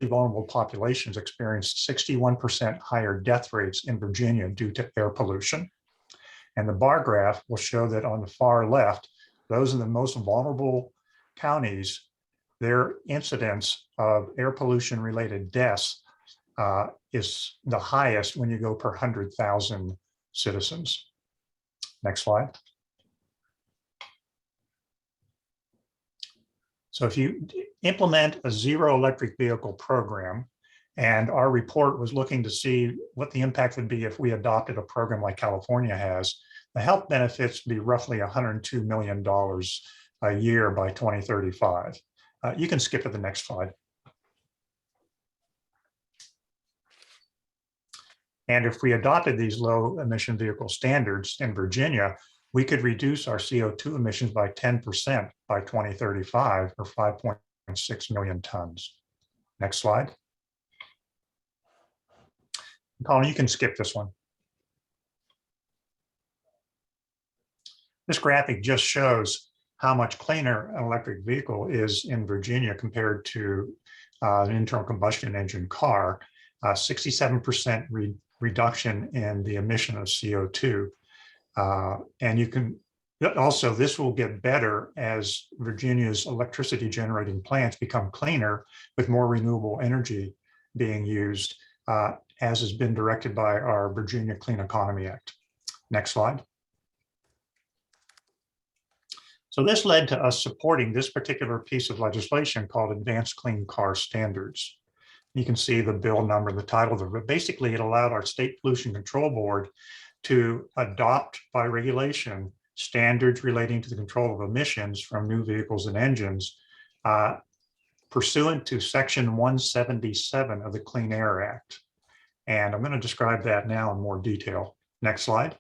vulnerable populations experienced 61% higher death rates in Virginia due to air pollution. And the bar graph will show that on the far left, those in the most vulnerable counties, their incidence of air pollution related deaths is the highest when you go per 100,000 citizens. Next slide. So if you implement a zero electric vehicle program, and our report was looking to see what the impact would be if we adopted a program like California has, the health benefits would be roughly $102 million a year by 2035. You can skip to the next slide. And if we adopted these low emission vehicle standards in Virginia, we could reduce our CO2 emissions by 10% by 2035, or 5.6 million tons. Next slide. Colin, you can skip this one. This graphic just shows how much cleaner an electric vehicle is in Virginia compared to an internal combustion engine car. 67% reduction in the emission of CO2. And you can also, this will get better as Virginia's electricity generating plants become cleaner with more renewable energy being used, as has been directed by our Virginia Clean Economy Act. Next slide. So this led to us supporting this particular piece of legislation called Advanced Clean Car Standards. You can see the bill number, the title of it, but basically it allowed our State Pollution Control Board to adopt by regulation standards relating to the control of emissions from new vehicles and engines pursuant to Section 177 of the Clean Air Act. And I'm going to describe that now in more detail. Next slide.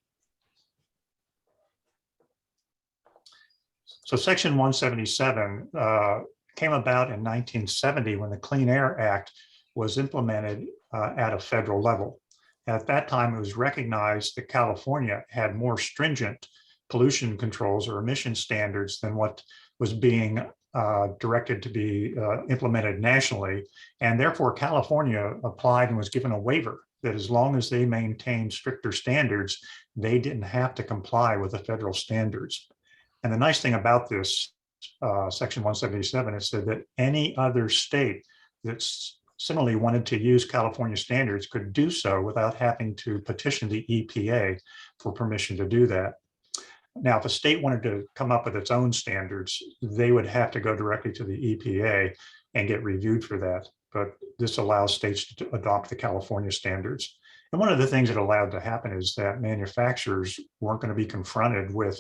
So Section 177 came about in 1970 when the Clean Air Act was implemented at a federal level. At that time, it was recognized that California had more stringent pollution controls or emission standards than what was being directed to be implemented nationally. And therefore, California applied and was given a waiver that as long as they maintained stricter standards, they didn't have to comply with the federal standards. And the nice thing about this Section 177, it said that any other state that's similarly wanted to use California standards could do so without having to petition the EPA for permission to do that. Now, if a state wanted to come up with its own standards, they would have to go directly to the EPA and get reviewed for that. But this allows states to adopt the California standards. And one of the things it allowed to happen is that manufacturers weren't going to be confronted with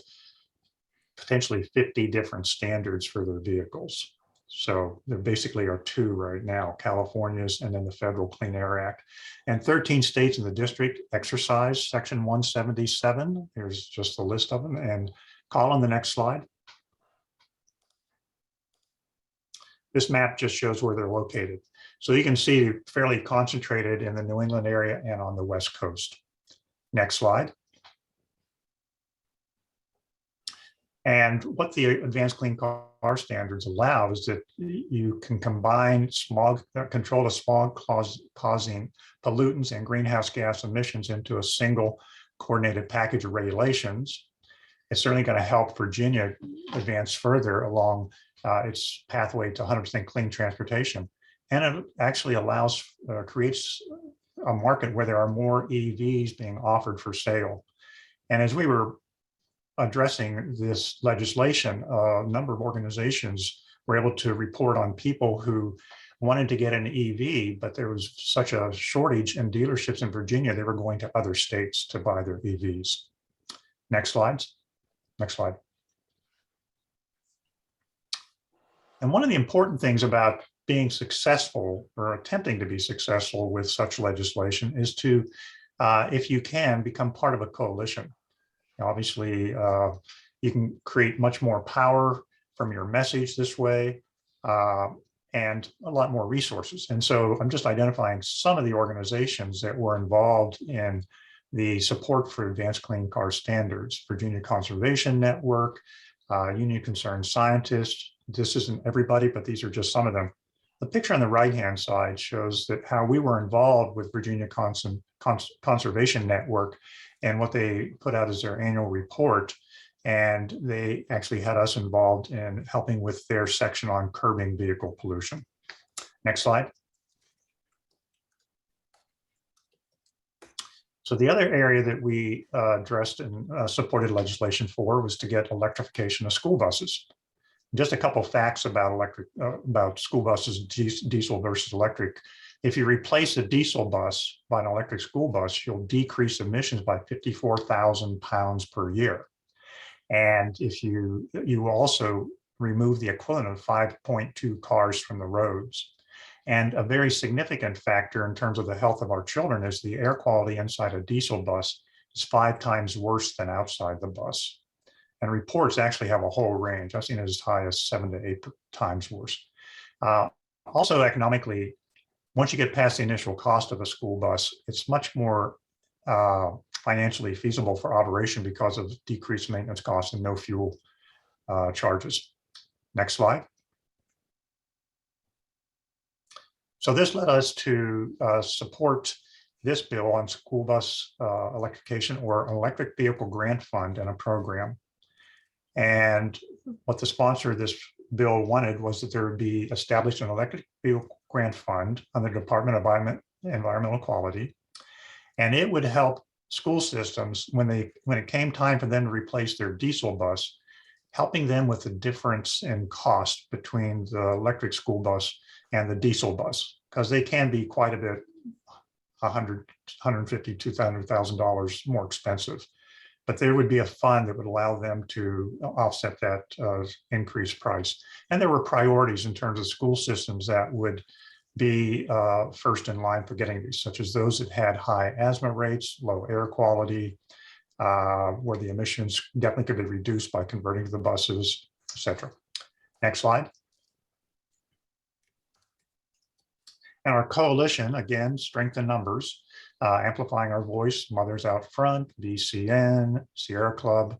potentially 50 different standards for their vehicles. So there basically are two right now, California's and then the Federal Clean Air Act. And 13 states in the district exercise Section 177. Here's just the list of them. And Colin, the next slide. This map just shows where they're located. So you can see fairly concentrated in the New England area and on the West Coast. Next slide. And what the Advanced Clean Car Standards allow is that you can combine smog, control of smog causing pollutants and greenhouse gas emissions into a single coordinated package of regulations. It's certainly going to help Virginia advance further along its pathway to 100% clean transportation. And it actually allows, creates a market where there are more EVs being offered for sale. And as we were addressing this legislation, a number of organizations were able to report on people who wanted to get an EV, but there was such a shortage in dealerships in Virginia, they were going to other states to buy their EVs. Next slide. Next slide. And one of the important things about being successful or attempting to be successful with such legislation is to, if you can, become part of a coalition. Obviously, you can create much more power from your message this way and a lot more resources. And so I'm just identifying some of the organizations that were involved in the support for Advanced Clean Car Standards: Virginia Conservation Network, Union Concerned Scientists. This isn't everybody, but these are just some of them. The picture on the right-hand side shows that how we were involved with Virginia Conservation Network and what they put out as their annual report. And they actually had us involved in helping with their section on curbing vehicle pollution. Next slide. So the other area that we addressed and supported legislation for was to get electrification of school buses. Just a couple of facts about school buses, diesel versus electric. If you replace a diesel bus by an electric school bus, you'll decrease emissions by 54,000 pounds per year. And if you also remove the equivalent of 5.2 cars from the roads. And a very significant factor in terms of the health of our children is the air quality inside a diesel bus is 5 times worse than outside the bus. And reports actually have a whole range. I've seen it as high as 7 to 8 times worse. Also economically, once you get past the initial cost of a school bus, it's much more financially feasible for operation because of decreased maintenance costs and no fuel charges. Next slide. So this led us to support this bill on school bus electrification, or an electric vehicle grant fund, and a program. And what the sponsor of this bill wanted was that there would be established an electric vehicle grant fund under the Department of Environmental Quality, and it would help school systems when it came time for them to replace their diesel bus, helping them with the difference in cost between the electric school bus and the diesel bus, because they can be quite a bit, $150,000, $200,000 more expensive. But there would be a fund that would allow them to offset that increased price. And there were priorities in terms of school systems that would be first in line for getting these, such as those that had high asthma rates, low air quality, where the emissions definitely could be reduced by converting to the buses, et cetera. Next slide. And our coalition, again, strength in numbers, amplifying our voice, Mothers Out Front, VCN, Sierra Club.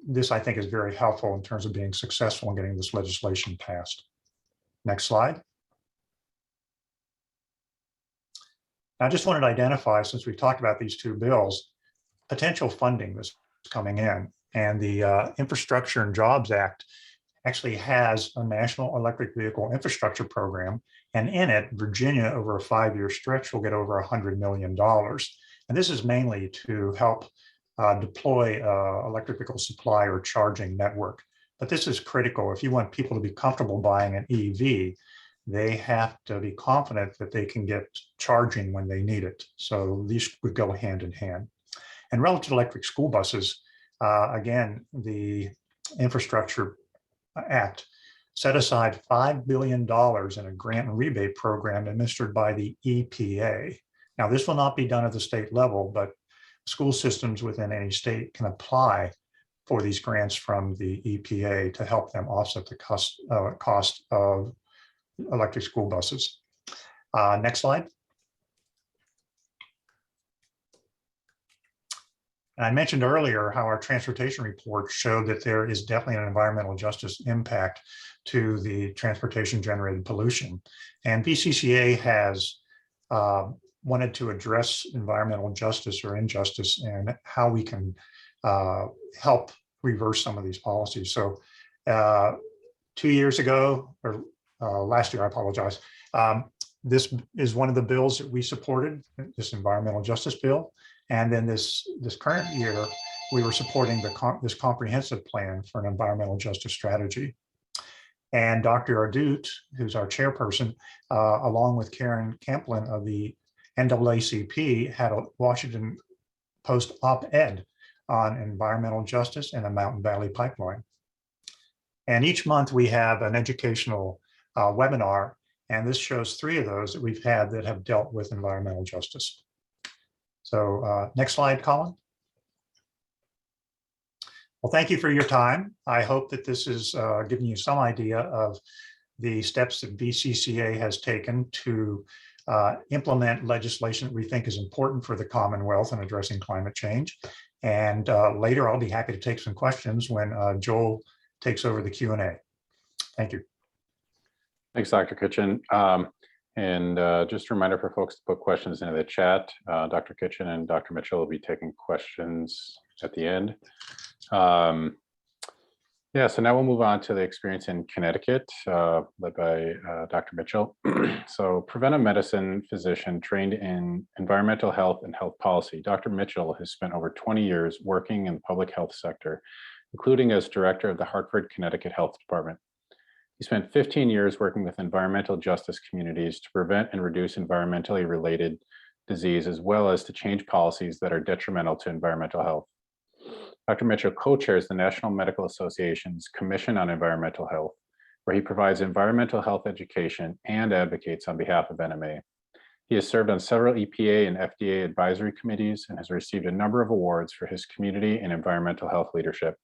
This, I think, is very helpful in terms of being successful in getting this legislation passed. Next slide. I just wanted to identify, since we've talked about these two bills, potential funding that's coming in. And the Infrastructure and Jobs Act actually has a national electric vehicle infrastructure program. And in it, Virginia, over a 5-year stretch, will get over $100 million. And this is mainly to help deploy electric vehicle supply or charging network. But this is critical. If you want people to be comfortable buying an EV, they have to be confident that they can get charging when they need it. So these would go hand in hand. And relative to electric school buses, again, the Infrastructure Act set aside $5 billion in a grant and rebate program administered by the EPA. Now, this will not be done at the state level, but school systems within any state can apply for these grants from the EPA to help them offset the cost of electric school buses. Next slide. And I mentioned earlier how our transportation report showed that there is definitely an environmental justice impact to the transportation generated pollution. And VCCA has wanted to address environmental justice or injustice and how we can help reverse some of these policies. So 2 years ago, or last year, I apologize, this is one of the bills that we supported, this environmental justice bill. And then this current year, we were supporting this comprehensive plan for an environmental justice strategy. And Dr. Ardut, who's our chairperson, along with Karen Camplin of the NAACP, had a Washington Post op-ed on environmental justice and the Mountain Valley Pipeline. And each month we have an educational webinar, and this shows 3 of those that we've had that have dealt with environmental justice. So next slide, Colin. Well, thank you for your time. I hope that this is giving you some idea of the steps that VCCA has taken to implement legislation that we think is important for the Commonwealth in addressing climate change. And later, I'll be happy to take some questions when Joel takes over the Q&A. Thank you. Thanks, Dr. Kitchen. Just a reminder for folks to put questions into the chat. Dr. Kitchen and Dr. Mitchell will be taking questions at the end. Yeah, so now we'll move on to the experience in Connecticut, led by Dr. Mitchell. So preventive medicine physician trained in environmental health and health policy. Dr. Mitchell has spent over 20 years working in the public health sector, including as director of the Hartford, Connecticut Health Department. He spent 15 years working with environmental justice communities to prevent and reduce environmentally related disease, as well as to change policies that are detrimental to environmental health. Dr. Mitchell co-chairs the National Medical Association's Commission on Environmental Health, where he provides environmental health education and advocates on behalf of NMA. He has served on several EPA and FDA advisory committees and has received a number of awards for his community and environmental health leadership.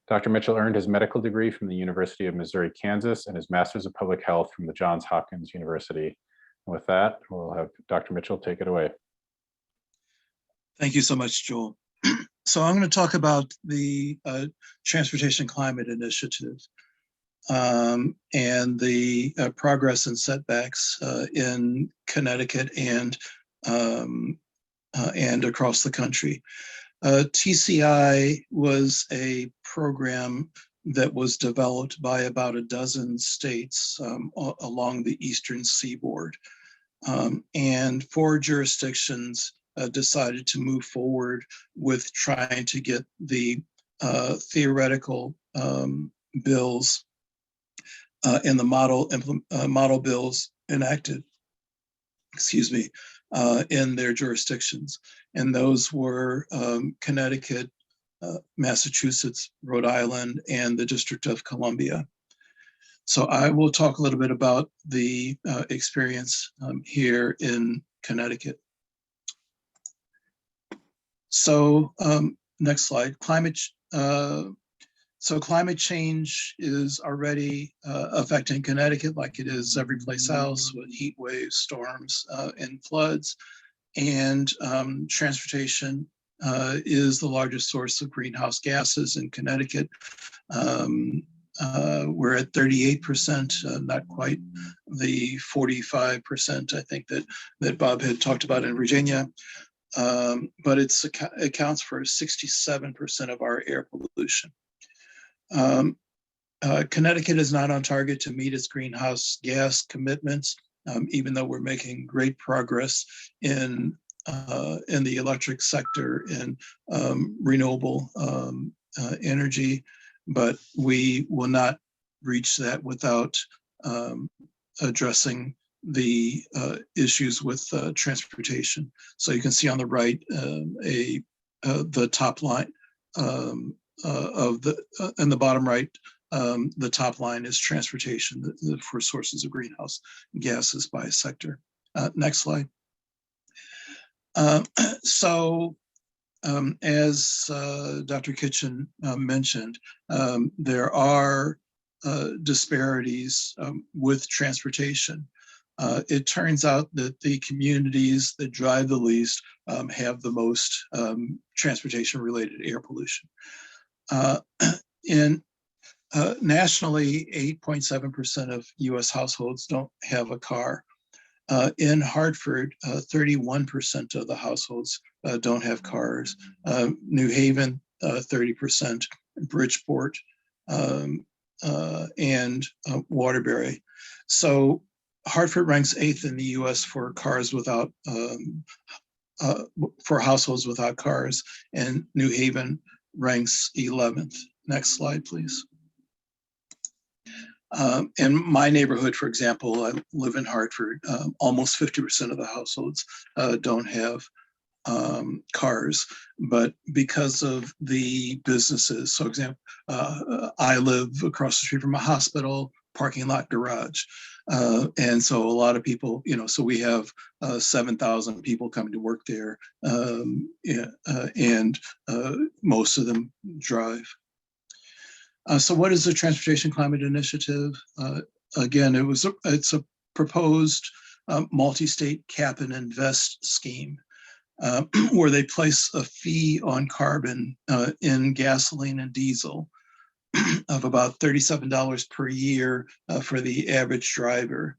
Dr. Mitchell earned his medical degree from the University of Missouri, Kansas, and his Master's of Public Health from the Johns Hopkins University. And with that, we'll have Dr. Mitchell take it away. Thank you so much, Joel. So I'm going to talk about the Transportation Climate Initiative and the progress and setbacks in Connecticut and across the country. TCI was a program that was developed by about a dozen states along the eastern seaboard. And 4 jurisdictions decided to move forward with trying to get the theoretical bills and the model bills enacted, in their jurisdictions. And those were Connecticut, Massachusetts, Rhode Island, and the District of Columbia. So I will talk a little bit about the experience here in Connecticut. So next slide, climate change is already affecting Connecticut like it is every place else, with heat waves, storms, and floods. And transportation is the largest source of greenhouse gases in Connecticut. We're at 38%, not quite the 45% I think that Bob had talked about in Virginia. But it accounts for 67% of our air pollution. Connecticut is not on target to meet its greenhouse gas commitments, even though we're making great progress in the electric sector and renewable energy, but we will not reach that without addressing the issues with transportation. So you can see on the right the top line and the bottom right, the top line is transportation for sources of greenhouse gases by sector. Next slide. As Dr. Kitchen mentioned, there are disparities with transportation. It turns out that the communities that drive the least have the most transportation-related air pollution. Nationally, 8.7% of US households don't have a car. In Hartford, 31% of the households don't have cars. New Haven, 30%, Bridgeport, and Waterbury. So Hartford ranks 8th in the US for cars without, for households without cars, and New Haven ranks 11th. Next slide, please. In my neighborhood, for example, I live in Hartford, almost 50% of the households don't have cars, but because of the businesses, so example, I live across the street from a hospital, parking lot garage. And so a lot of people, so we have 7,000 people coming to work there, and most of them drive. So what is the Transportation Climate Initiative? Again, it's a proposed multi-state cap and invest scheme where they place a fee on carbon in gasoline and diesel. of about $37 per year for the average driver.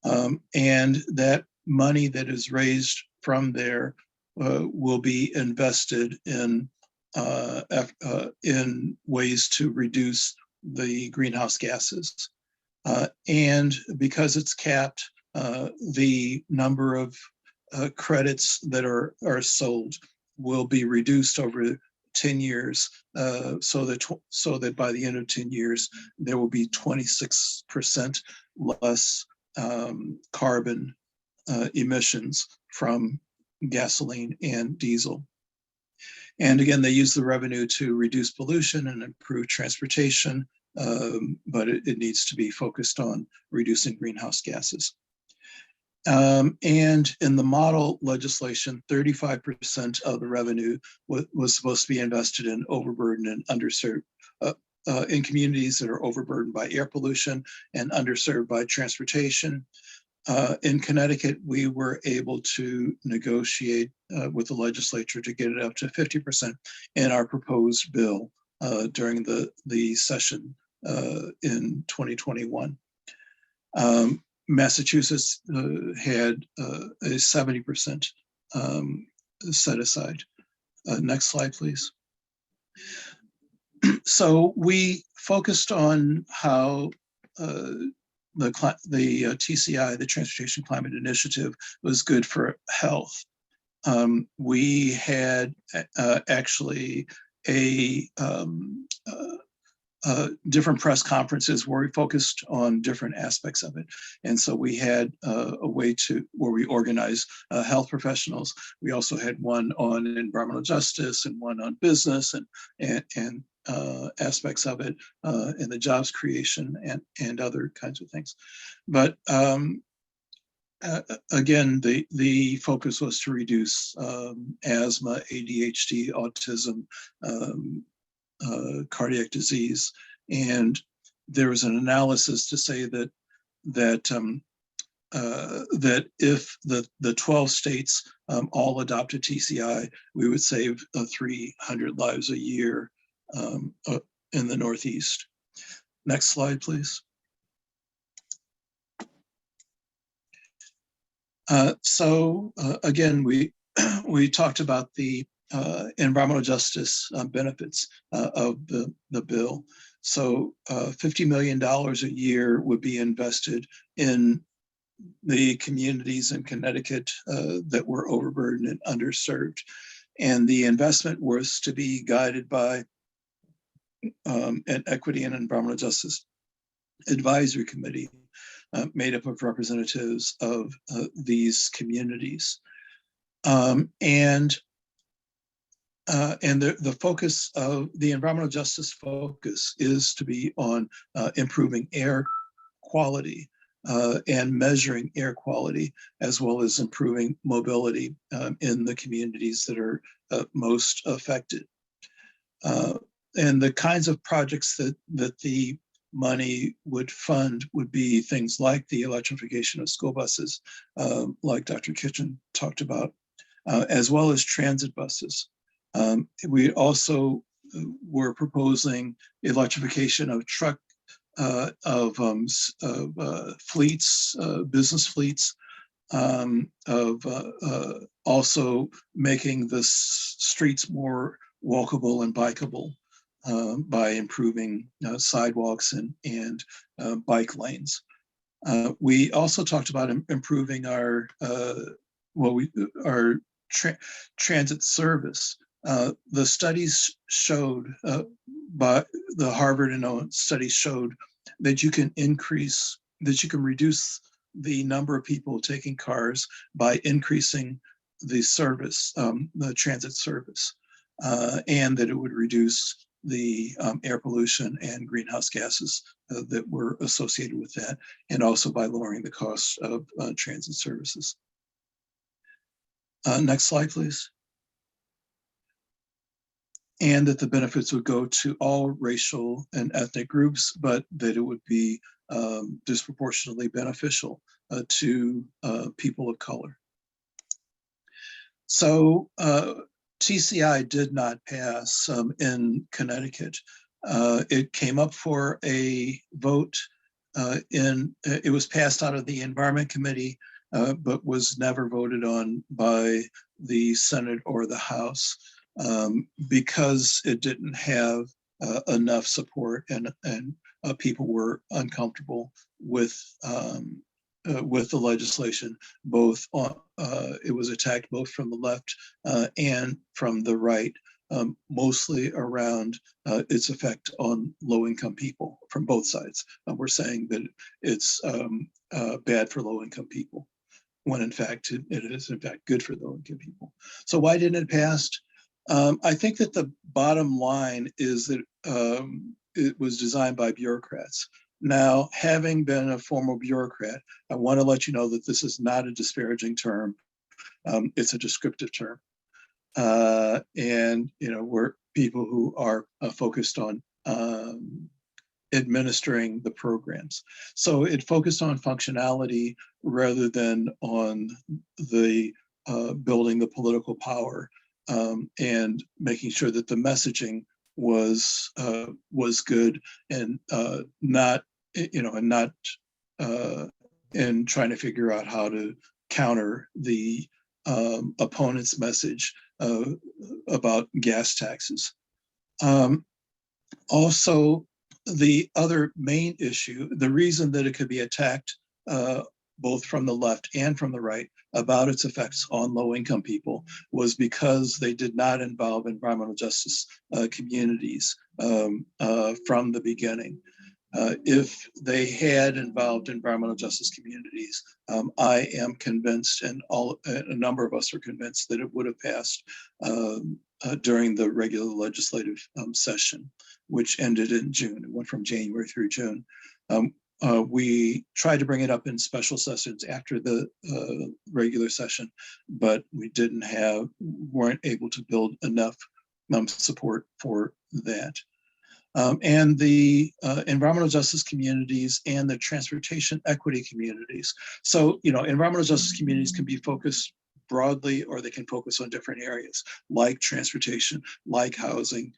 And that money that is raised from there will be invested in ways to reduce the greenhouse gases. And because it's capped, the number of credits that are sold will be reduced over 10 years, so that by the end of 10 years, there will be 26% less carbon emissions from gasoline and diesel. And again, they use the revenue to reduce pollution and improve transportation, but it needs to be focused on reducing greenhouse gases. And in the model legislation, 35% of the revenue was supposed to be invested in overburdened and underserved, in communities that are overburdened by air pollution and underserved by transportation. In Connecticut, we were able to negotiate with the legislature to get it up to 50% in our proposed bill during the session in 2021. Massachusetts had a 70% set aside. Next slide, please. So we focused on how the TCI, the Transportation Climate Initiative, was good for health. We had actually different press conferences where we focused on different aspects of it. And so we had a way where we organized health professionals. We also had one on environmental justice and one on business and aspects of it, and the jobs creation and other kinds of things. But again, the focus was to reduce asthma, ADHD, autism, cardiac disease. And there was an analysis to say that if the 12 states all adopted TCI, we would save 300 lives a year in the Northeast. Next slide, please. Again, we talked about the environmental justice benefits of the bill. So $50 million a year would be invested in the communities in Connecticut that were overburdened and underserved. And the investment was to be guided by an Equity and Environmental Justice Advisory Committee made up of representatives of these communities. And the focus of the environmental justice focus is to be on improving air quality and measuring air quality, as well as improving mobility in the communities that are most affected. And the kinds of projects that the money would fund would be things like the electrification of school buses, like Dr. Kitchen talked about, as well as transit buses. We also were proposing electrification of truck, fleets, business fleets, also making the streets more walkable and bikeable by improving sidewalks and bike lanes. We also talked about improving our transit service. The studies showed, by the Harvard and Owen studies showed that you can reduce the number of people taking cars by increasing the service, the transit service, and that it would reduce the air pollution and greenhouse gases that were associated with that, and also by lowering the cost of transit services. Next slide, please. And that the benefits would go to all racial and ethnic groups, but that it would be disproportionately beneficial to people of color. So TCI did not pass in Connecticut. It came up for a vote it was passed out of the Environment Committee, but was never voted on by the Senate or the House because it didn't have enough support, and people were uncomfortable with the legislation. Both it was attacked both from the left and from the right, mostly around its effect on low-income people from both sides. We're saying that it's bad for low-income people, when in fact it is in fact good for low-income people. So why didn't it pass? I think that the bottom line is that it was designed by bureaucrats. Now, having been a former bureaucrat, I want to let you know that this is not a disparaging term. It's a descriptive term. And we're people who are focused on administering the programs. So it focused on functionality rather than on the building the political power and making sure that the messaging was good and not and trying to figure out how to counter the opponent's message about gas taxes. Also, the other main issue, the reason that it could be attacked both from the left and from the right about its effects on low-income people, was because they did not involve environmental justice communities from the beginning. If they had involved environmental justice communities, I am convinced, and a number of us are convinced, that it would have passed during the regular legislative session, which ended in June. It went from January through June. We tried to bring it up in special sessions after the regular session, but we weren't able to build enough support for that. And the environmental justice communities and the transportation equity communities. So, environmental justice communities can be focused broadly, or they can focus on different areas like transportation, like housing,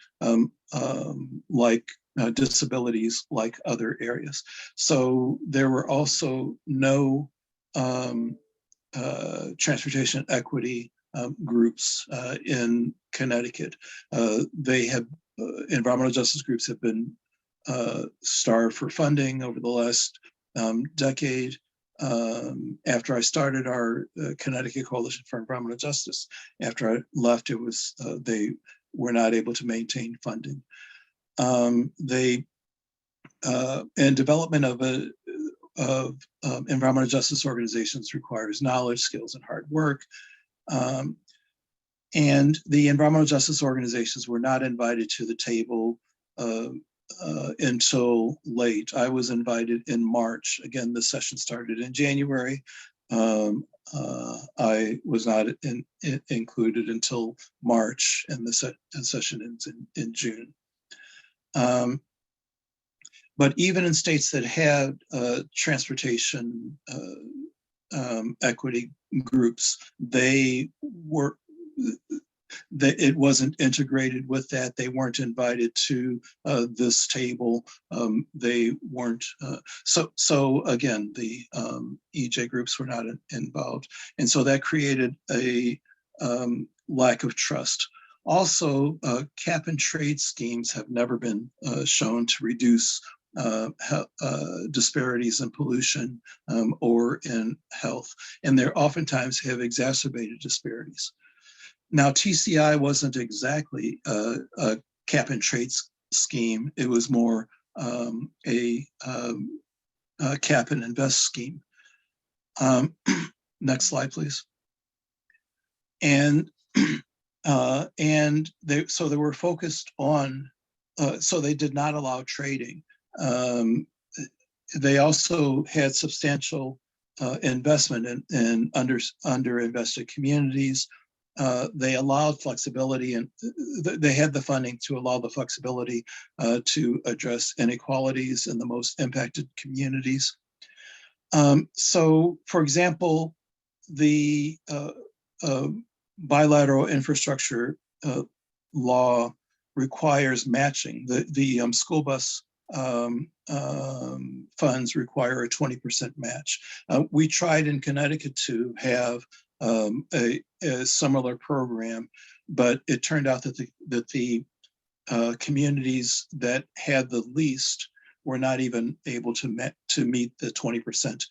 like disabilities, like other areas. So there were also no transportation equity groups in Connecticut. Environmental justice groups have been starved for funding over the last decade. After I started our Connecticut Coalition for Environmental Justice, after I left, it was they were not able to maintain funding. And development of environmental justice organizations requires knowledge, skills, and hard work. And the environmental justice organizations were not invited to the table until late. I was invited in March. Again, the session started in January. I was not included until March, and the session ends in June. But even in states that had transportation equity groups, it wasn't integrated with that. They weren't invited to this table. They weren't. So again, the EJ groups were not involved, and so that created a lack of trust. Also, cap and trade schemes have never been shown to reduce disparities in pollution or in health, and they oftentimes have exacerbated disparities. Now, TCI wasn't exactly a cap and trade scheme. It was more a cap and invest scheme. Next slide, please. And they were focused on, so they did not allow trading. They also had substantial investment in under-invested communities. They allowed flexibility, and they had the funding to allow the flexibility to address inequalities in the most impacted communities. So, for example, the bilateral infrastructure law requires matching. The school bus funds require a 20% match. We tried in Connecticut to have a similar program, but it turned out that the communities that had the least were not even able to meet the 20%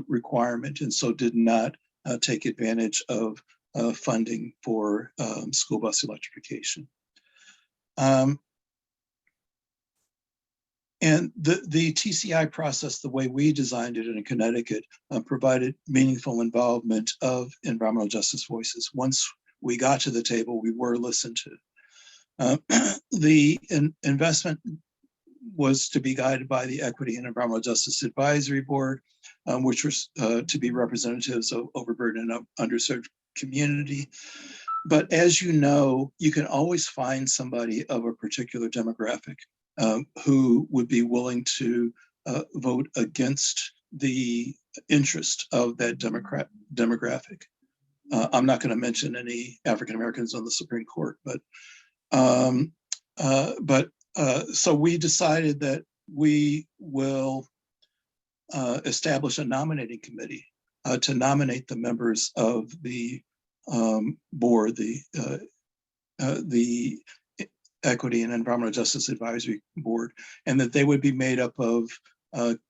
requirement, and so did not take advantage of funding for school bus electrification. And the TCI process, the way we designed it in Connecticut, provided meaningful involvement of environmental justice voices. Once we got to the table, we were listened to. The investment was to be guided by the Equity and Environmental Justice Advisory Board, which was to be representatives of overburdened and underserved community. But as you know, you can always find somebody of a particular demographic who would be willing to vote against the interest of that demographic. I'm not going to mention any African Americans on the Supreme Court, so we decided that we will establish a nominating committee to nominate the members of the board, the Equity and Environmental Justice Advisory Board, and that they would be made up of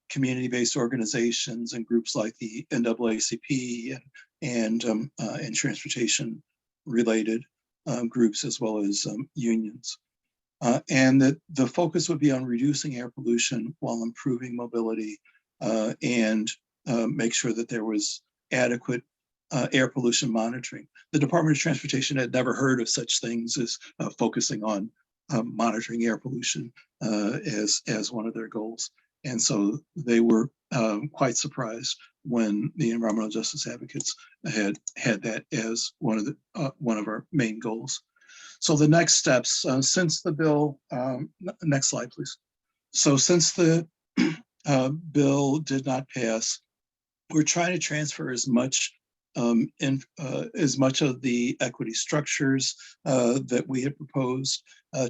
community-based organizations and groups like the NAACP and transportation-related groups, as well as unions. And that the focus would be on reducing air pollution while improving mobility and make sure that there was adequate air pollution monitoring. The Department of Transportation had never heard of such things as focusing on monitoring air pollution as one of their goals. And so they were quite surprised when the environmental justice advocates had that as one of our main goals. So the next steps, since the bill, next slide, please. So since the bill did not pass, we're trying to transfer as much of the equity structures that we had proposed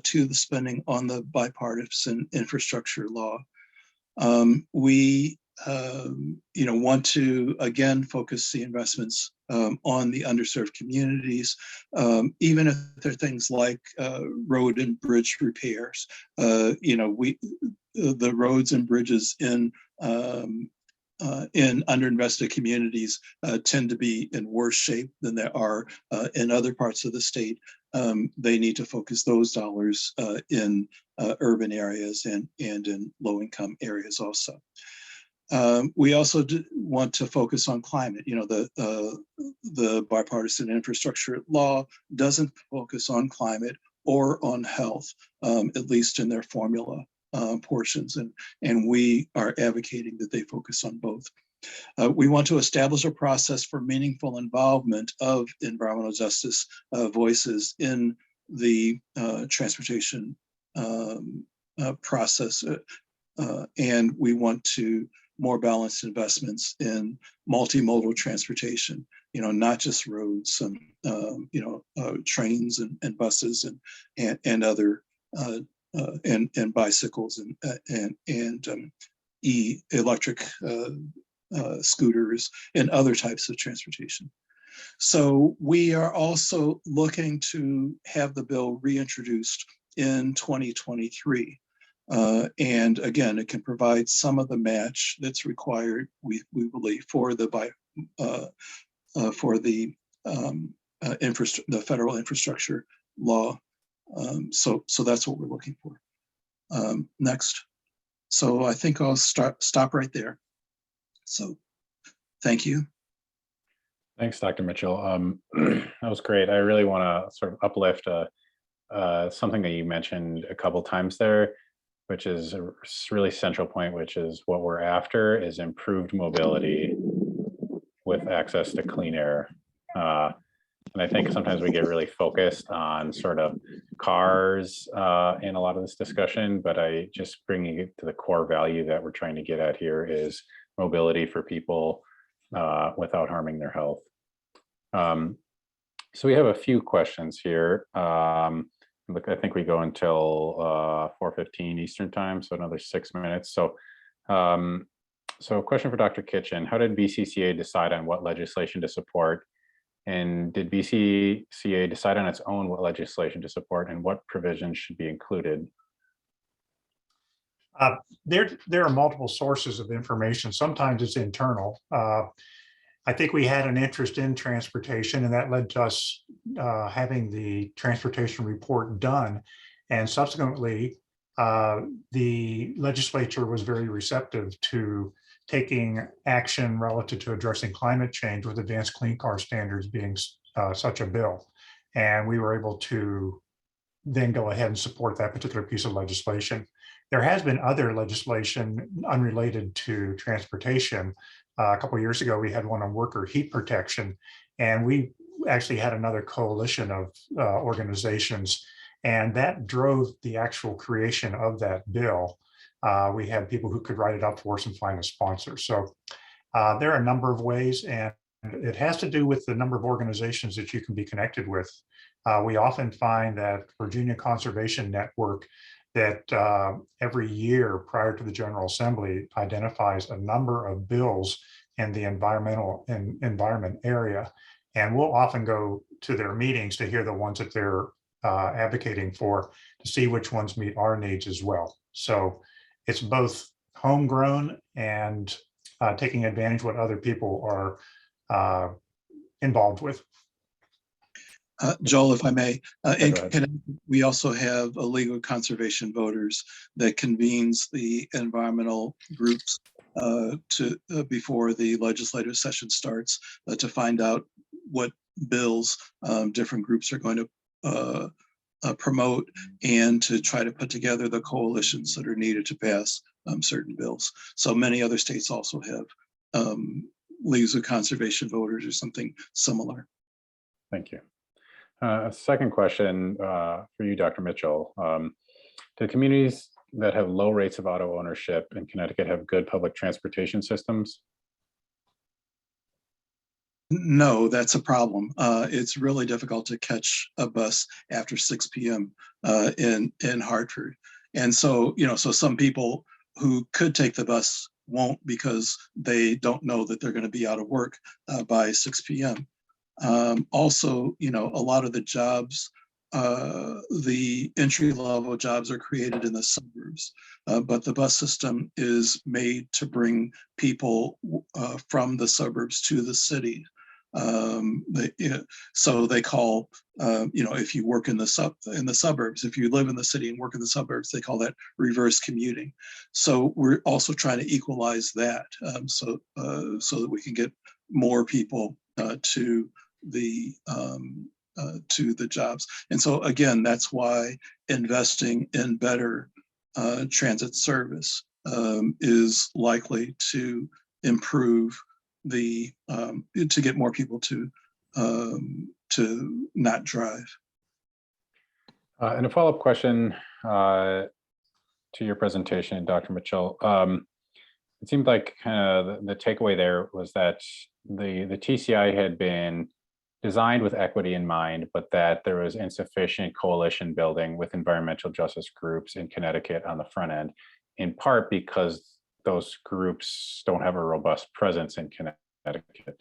to the spending on the bipartisan infrastructure law. We want to again focus the investments on the underserved communities, even if they're things like road and bridge repairs. The roads and bridges in underinvested communities tend to be in worse shape than there are in other parts of the state. They need to focus those dollars in urban areas and in low-income areas also. We also want to focus on climate. The bipartisan infrastructure law doesn't focus on climate or on health, at least in their formula portions, and we are advocating that they focus on both. We want to establish a process for meaningful involvement of environmental justice voices in the transportation process, and we want to more balanced investments in multimodal transportation, not just roads, trains and buses and other and bicycles and electric scooters and other types of transportation. So we are also looking to have the bill reintroduced in 2023. And again, it can provide some of the match that's required, we believe, for the federal infrastructure law. So that's what we're looking for. Next. So I think I'll stop right there. So thank you. Thanks, Dr. Mitchell. That was great. I really want to sort of uplift something that you mentioned a couple times there, which is a really central point, which is what we're after is improved mobility with access to clean air. And I think sometimes we get really focused on sort of cars in a lot of this discussion, but I just bringing it to the core value that we're trying to get at here is mobility for people without harming their health. So we have a few questions here. look, I think we go until 4:15 Eastern time, so another 6 minutes. So, so a question for Dr. Kitchen: how did BCCA decide on what legislation to support? And did BCCA decide on its own what legislation to support and what provisions should be included? There are multiple sources of information. Sometimes it's internal. I think we had an interest in transportation, and that led to us having the transportation report done. And subsequently, the legislature was very receptive to taking action relative to addressing climate change, with advanced clean car standards being such a bill. And we were able to then go ahead and support that particular piece of legislation. There has been other legislation unrelated to transportation. A couple of years ago, we had one on worker heat protection, and we actually had another coalition of organizations, and that drove the actual creation of that bill. We had people who could write it up for us and find a sponsor. So there are a number of ways, and it has to do with the number of organizations that you can be connected with. We often find that Virginia Conservation Network, that every year prior to the General Assembly, identifies a number of bills in the environment area. And we'll often go to their meetings to hear the ones that they're advocating for, to see which ones meet our needs as well. So it's both homegrown and taking advantage of what other people are involved with. Joel, if I may, in Go ahead. Connecticut, we also have a League of Conservation Voters that convenes the environmental groups before the legislative session starts, to find out what bills different groups are going to promote, and to try to put together the coalitions that are needed to pass certain bills. So many other states also have Leagues of Conservation Voters or something similar. Thank you. A second question for you, Dr. Mitchell. Do communities that have low rates of auto ownership in Connecticut have good public transportation systems? No, that's a problem. It's really difficult to catch a bus after 6 p.m. In Hartford. And so, so some people who could take the bus won't, because they don't know that they're going to be out of work by 6 p.m. Also, a lot of the jobs, the entry-level jobs, are created in the suburbs, but the bus system is made to bring people from the suburbs to the city. So they call, if you work in the suburbs, if you live in the city and work in the suburbs, they call that reverse commuting. So we're also trying to equalize that, so that we can get more people to the jobs. And so again, that's why investing in better transit service is likely to improve to get more people to not drive. And a follow-up question to your presentation, Dr. Mitchell. It seemed like kind of the takeaway there was that the TCI had been designed with equity in mind, but that there was insufficient coalition building with environmental justice groups in Connecticut on the front end, in part because those groups don't have a robust presence in Connecticut.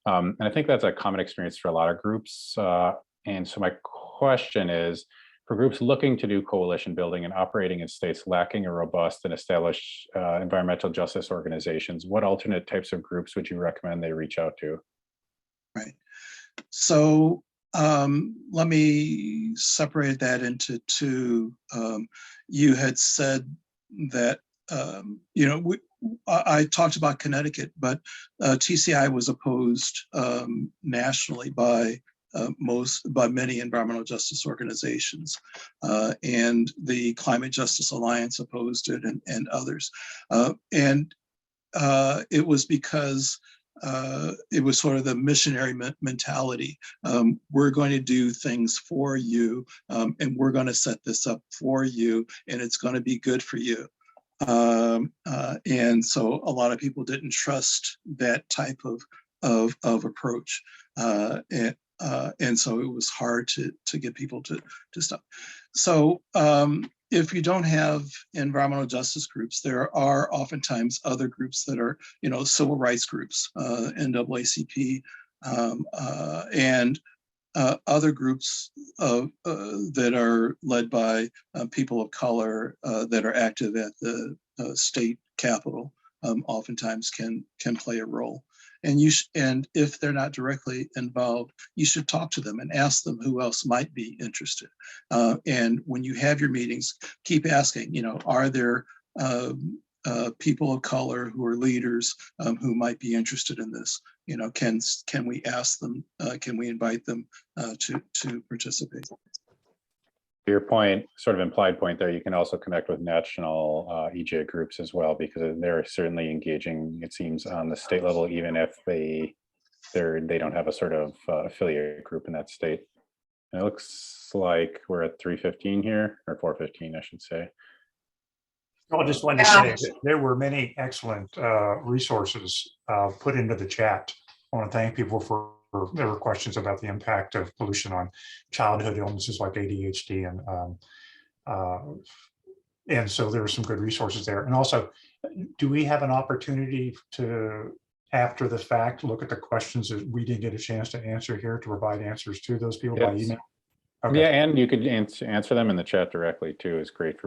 And I think that's a common experience for a lot of groups. And so my question is, for groups looking to do coalition building and operating in states lacking a robust and established environmental justice organizations, what alternate types of groups would you recommend they reach out to? Right. So let me separate that into two. You had said that, I talked about Connecticut, but TCI was opposed nationally by many environmental justice organizations, and the Climate Justice Alliance opposed it, and others. And it was because it was sort of the missionary mentality. We're going to do things for you, and we're going to set this up for you, and it's going to be good for you. And so a lot of people didn't trust that type of approach, and so it was hard to get people to stop. So if you don't have environmental justice groups, there are oftentimes other groups that are, civil rights groups, NAACP, and other groups that are led by people of color that are active at the state capitol, oftentimes can play a role. And if they're not directly involved, you should talk to them and ask them who else might be interested. And when you have your meetings, keep asking, are there people of color who are leaders who might be interested in this? Can we ask them? Can we invite them to participate? To your point, sort of implied point there, you can also connect with national EJ groups as well, because they're certainly engaging, it seems, on the state level, even if they don't have a sort of affiliate group in that state. And it looks like we're at 3:15 here, or 4:15, I should say. I just wanted to say that there were many excellent resources put into the chat. I want to thank people for there were questions about the impact of pollution on childhood illnesses like ADHD, and so there were some good resources there. And also, do we have an opportunity to, after the fact, look at the questions that we didn't get a chance to answer here, to provide answers to those people by email? Okay. Yeah, and you could answer them in the chat directly too. Is great for